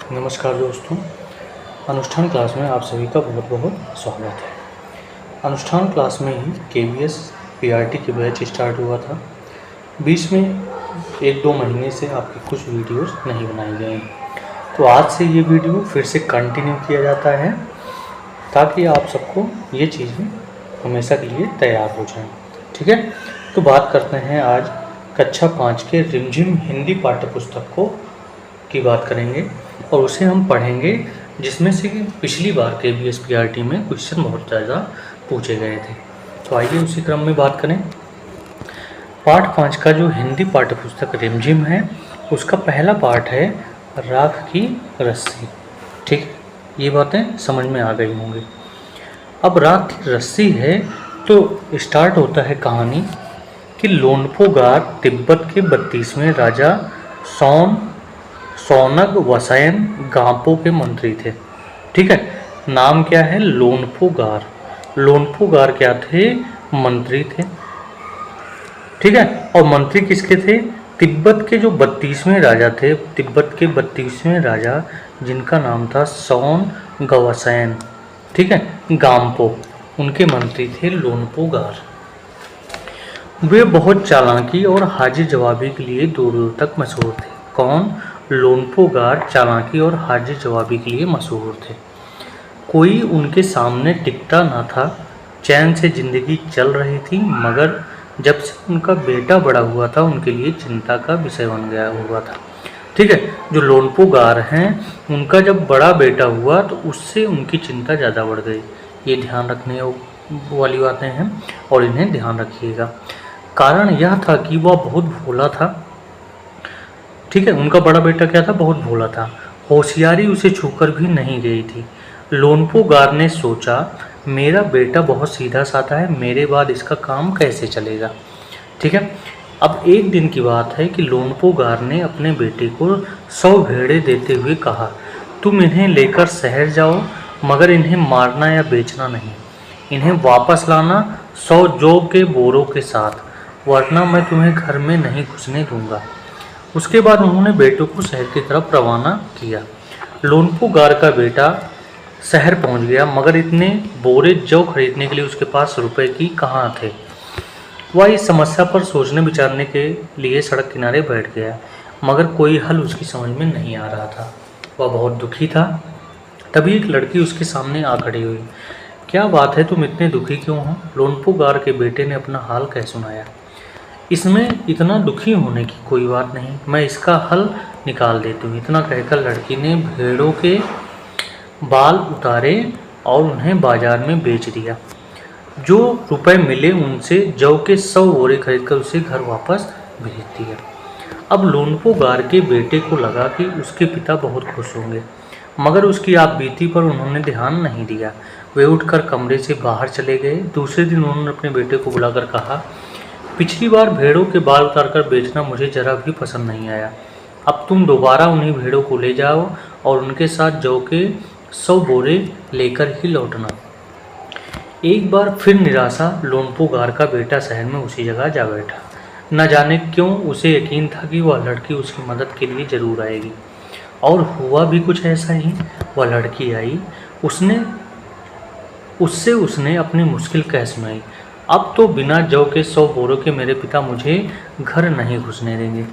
नमस्कार दोस्तों, अनुष्ठान क्लास में आप सभी का बहुत बहुत स्वागत है। अनुष्ठान क्लास में ही KVS PRT की बैच स्टार्ट हुआ था। बीच में 1-2 महीने से आपकी कुछ वीडियोस नहीं बनाई गई, तो आज से ये वीडियो फिर से कंटिन्यू किया जाता है ताकि आप सबको ये चीज़ें हमेशा के लिए तैयार हो जाएं। ठीक है, तो बात करते हैं आज कक्षा 5 के रिमझिम हिंदी पाठ्य पुस्तक की बात करेंगे और उसे हम पढ़ेंगे, जिसमें से पिछली बार KVS PRT में क्वेश्चन बहुत ज़्यादा पूछे गए थे। तो आइए उसी क्रम में बात करें। पाठ 5 का जो हिंदी पाठ्य पुस्तक रिमझिम है, उसका पहला पाठ है राख की रस्सी। ठीक, ये बातें समझ में आ गई होंगी। अब राख की रस्सी है तो स्टार्ट होता है कहानी कि लोनपो गार तिब्बत के 32वें राजा सौनग वसैन गांपो के मंत्री थे। ठीक है, नाम क्या है? लोनपो गार। लोनपो गार क्या थे? मंत्री थे। ठीक है, और मंत्री किसके थे? तिब्बत के जो 32वें राजा थे, तिब्बत के 32वें राजा जिनका नाम था सौन गवसैन। ठीक है, गांपो, उनके मंत्री थे लोनपो गार। वे बहुत चालाकी और हाजिर जवाबी के लिए दूर दूर तक मशहूर थे। कौन? लोनपो गार चालाकी और हाजिर जवाबी के लिए मशहूर थे। कोई उनके सामने टिकता न था। चैन से जिंदगी चल रही थी, मगर जब से उनका बेटा बड़ा हुआ था उनके लिए चिंता का विषय बन गया हुआ था। ठीक है, जो लोनपो गार हैं उनका जब बड़ा बेटा हुआ तो उससे उनकी चिंता ज़्यादा बढ़ गई। ये ध्यान रखने वाली बातें हैं और इन्हें ध्यान रखिएगा। कारण यह था कि वह बहुत भोला था। ठीक है, उनका बड़ा बेटा क्या था? बहुत भोला था। होशियारी उसे छूकर भी नहीं गई थी। लोनपो गार ने सोचा, मेरा बेटा बहुत सीधा साधा है, मेरे बाद इसका काम कैसे चलेगा? ठीक है, अब एक दिन की बात है कि लोनपो गार ने अपने बेटे को 100 भेड़ें देते हुए कहा, तुम इन्हें लेकर शहर जाओ, मगर इन्हें मारना या बेचना नहीं। इन्हें वापस लाना 100 जौ के बोरों के साथ, वरना मैं तुम्हें घर में नहीं घुसने दूंगा। उसके बाद उन्होंने बेटों को शहर की तरफ रवाना किया। लोनपो गार का बेटा शहर पहुंच गया, मगर इतने बोरे जौ खरीदने के लिए उसके पास रुपए की कहाँ थे। वह इस समस्या पर सोचने विचारने के लिए सड़क किनारे बैठ गया, मगर कोई हल उसकी समझ में नहीं आ रहा था। वह बहुत दुखी था। तभी एक लड़की उसके सामने आ खड़ी हुई। क्या बात है, तुम इतने दुखी क्यों हो? लोनपो गार के बेटे ने अपना हाल कह सुनाया। इसमें इतना दुखी होने की कोई बात नहीं, मैं इसका हल निकाल देती हूँ। इतना कहकर लड़की ने भेड़ों के बाल उतारे और उन्हें बाजार में बेच दिया। जो रुपए मिले उनसे जौ के 100 बोरे खरीदकर उसे घर वापस भेज दिया। अब लोनपो गार के बेटे को लगा कि उसके पिता बहुत खुश होंगे, मगर उसकी आप बीती पर उन्होंने ध्यान नहीं दिया। वे उठकर कमरे से बाहर चले गए। दूसरे दिन उन्होंने अपने बेटे को बुलाकर कहा, पिछली बार भेड़ों के बाल उतारकर बेचना मुझे जरा भी पसंद नहीं आया। अब तुम दोबारा उन्हीं भेड़ों को ले जाओ और उनके साथ जौ के 100 बोरे लेकर ही लौटना। एक बार फिर निराशा, लोनपो गार का बेटा शहर में उसी जगह जा बैठा। न जाने क्यों उसे यकीन था कि वह लड़की उसकी मदद के लिए जरूर आएगी, और हुआ भी कुछ ऐसा ही। वह लड़की आई। उसने अपनी मुश्किल कह सुनाई। अब तो बिना जौ के 100 बोरों के मेरे पिता मुझे घर नहीं घुसने देंगे।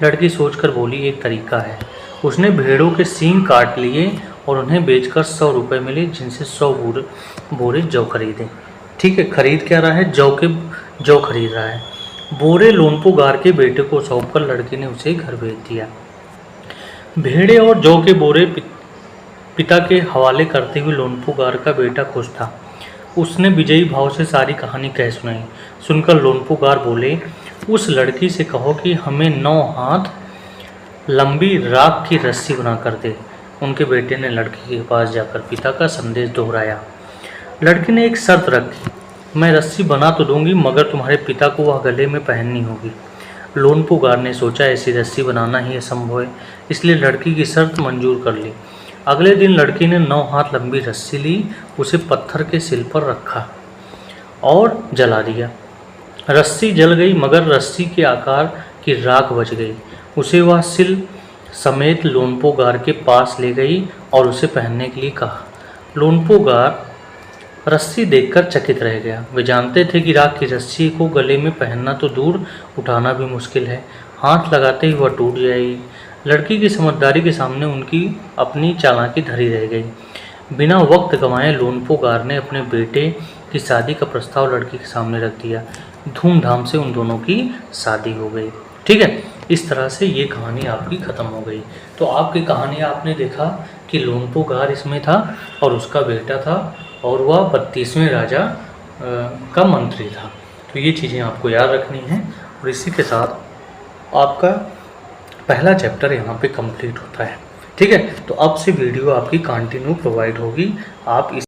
लड़की सोचकर बोली, एक तरीका है। उसने भेड़ों के सींग काट लिए और उन्हें बेचकर 100 रुपये मिले, जिनसे 100 बोरे जौ खरीदे। ठीक है, खरीद क्या रहा है? जौ खरीद रहा है। बोरे लोनपो गार के बेटे को सौंपकर लड़की ने उसे घर भेज दिया। भेड़े और जौ के बोरे पिता के हवाले करते हुए लोनपो गार का बेटा खुश था। उसने विजयी भाव से सारी कहानी कह सुनाई। सुनकर लोनपो गार बोले, उस लड़की से कहो कि हमें 9 हाथ लंबी राख की रस्सी बना कर दे। उनके बेटे ने लड़की के पास जाकर पिता का संदेश दोहराया। लड़की ने एक शर्त रखी, मैं रस्सी बना तो दूंगी, मगर तुम्हारे पिता को वह गले में पहननी होगी। लोनपो गार ने सोचा, ऐसी रस्सी बनाना ही असंभव है, इसलिए लड़की की शर्त मंजूर कर ली। अगले दिन लड़की ने 9 हाथ लंबी रस्सी ली, उसे पत्थर के सिल पर रखा और जला दिया। रस्सी जल गई, मगर रस्सी के आकार की राख बच गई। उसे वह सिल समेत लोनपो गार के पास ले गई और उसे पहनने के लिए कहा। लोनपो गार रस्सी देखकर चकित रह गया। वे जानते थे कि राख की रस्सी को गले में पहनना तो दूर, उठाना भी मुश्किल है। हाथ लगाते ही वह टूट जाएगी। लड़की की समझदारी के सामने उनकी अपनी चालाकी धरी रह गई। बिना वक्त गंवाए लोनपो गार ने अपने बेटे की शादी का प्रस्ताव लड़की के सामने रख दिया। धूमधाम से उन दोनों की शादी हो गई। ठीक है, इस तरह से ये कहानी आपकी ख़त्म हो गई। तो आपकी कहानी आपने देखा कि लोनपो गार इसमें था और उसका बेटा था और वह 32वें राजा का मंत्री था। तो ये चीज़ें आपको याद रखनी हैं और इसी के साथ आपका पहला चैप्टर यहाँ पे कंप्लीट होता है। ठीक है, तो अब से वीडियो आपकी कंटिन्यू प्रोवाइड होगी। आप इस